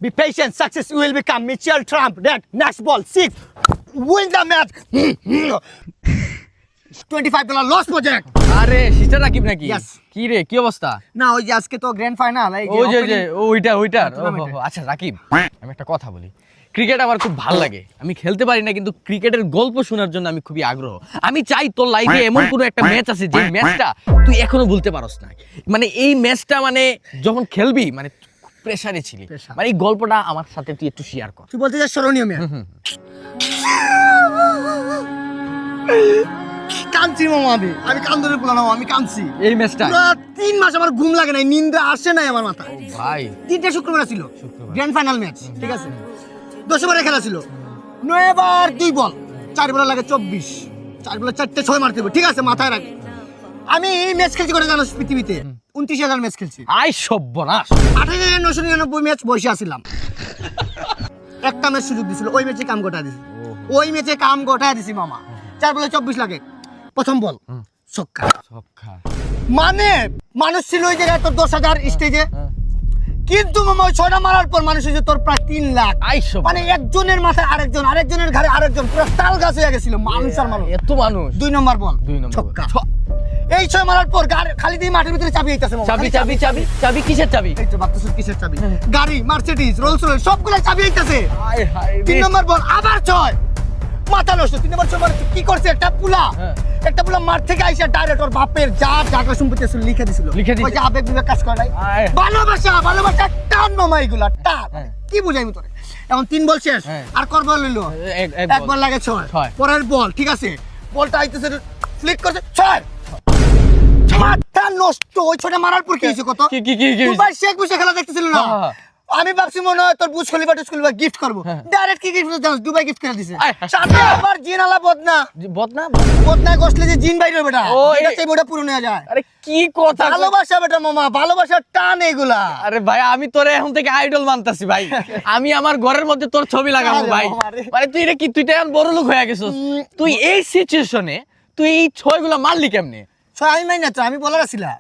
Be patient. Success will become Mitchell Trump. That next ball 6. Win the match. $25 loss project. আরে sister Rakib নাকি? Yes. কি রে কি অবস্থা? না ওই যে আজকে তো গ্র্যান্ড ফাইনাল ওই যে ওইটার আচ্ছা রাকিব আমি একটা কথা বলি ক্রিকেট আমার খুব ভালো লাগে আমি খেলতে পারি না কিন্তু ক্রিকেটের গল্প শোনার জন্য আমি খুবই আগ্রহ আমি চাই তোর লাইফে এমন কোনো একটা ম্যাচ আছে যে ম্যাচটা তুই এখনো ভুলতে পারস না মানে এই ম্যাচটা মানে যখন খেলবি মানে প্রেসারে ছিলি মানে এই গল্পটা আমার সাথে তুই একটু শেয়ার কর তুই বলতে চাস স্মরণীয় ম্যাচ কাঁদছি মামা আমি কান্দরে বললাম আমি কাঁদছি এই ম্যাচটা পুরো 3 মাস আমার ঘুম লাগে নাই নিন্দা আসে নাই আমার মাথায় ভাই 3টে শুক্রবার ছিল গ্র্যান্ড ফাইনাল ম্যাচ ঠিক আছে 10 ওভারে খেলা ছিল 9 ওভার 2 বল 4 বল লাগে 24 4 বলে 4টে 6 মারতে হবে ঠিক আছে মাথায় রাখ আমি এই ম্যাচ খেলছি করে জানো পৃথিবীতে 29000 ম্যাচ খেলছি আই সর্বনাশ 28999 ম্যাচ বসে আছিলাম একটা ম্যাচ সুযোগ দিছিল ওই ম্যাচে কাম গোটা দিছি মামা 4 বলে 24 লাগে প্রথম বল ছক্কা মানে মানুষ ছিল ওই জায়গায় তোর 10,000 স্টেজে কিন্তু মামা ওই 6টা মারার পর মানুষ হয়েছে তোর প্রায় 3 লাখ মানে একজনের মাথায় আরেকজনের ঘাড়ে আরেকজন পুরো তাল গাছ হয়ে গেছিল মানুষ আর মানুষ এত মানুষ 2 নম্বর বল ছক্কা এই 6 মারার পর খালি দিয়ে মাঠের ভিতরে চাবি আইতাছে মামা চাবি কিসের চাবি এই তো বাতাসের কিসের চাবি গাড়ি মার্সিডিজ রোলস রয়েস সবগুলো চাবি আইতাছে 3 নম্বর বল আবার 6 মাথা নষ্ট 3 নম্বর 6 মানে কি করছে একটা পুলা মাঠ থেকে আইসা ডাইরেক্ট ওর বাপের যা টাকা সম্পত্তি ছিল লিখে দিছিল ওই যে আবেগ বিবেক কাজ করে নাই ভালোবাসা টান মামা এগুলা টান কি বুঝাইমু তোরে এখন 3 বল শেষ আর করব লইলো এক বল লাগে 6 পরের বল ঠিক আছে বলটা আইতেছে ফ্লিক করছে 6 মাথা নষ্ট ওই 6টা মারার পর কি হইছে কত কি দুবাই শেখ বসে খেলা দেখতেছিল না আমি ভাবছি মনে হয় তোর বুঝ খলিফা গিফট করবো ডাইরেক্ট কি গিফট জানিস দুবাই গিফট করে দিছে সাথে আবার জিন আলা বদনা গোসলে যে জিন বাইরে বেটা এটা সেই বড় পুরো নেওয়া যায় আরে কি কথা ভালোবাসা বেটা মামা ভালোবাসার টান এগুলা আরে ভাই আমি তোরে এখন থেকে আইডল মানতাছি ভাই আমি আমার ঘরের মধ্যে তোর ছবি লাগাবো ভাই মানে তুই রে কি তুই তো এখন বড় লোক হয়ে গেছিস তুই এই সিচুয়েশনে তুই এই 6 গুলা মারলি কেমনে 6 আমি মাইনা তো আমি বলার ছিলাম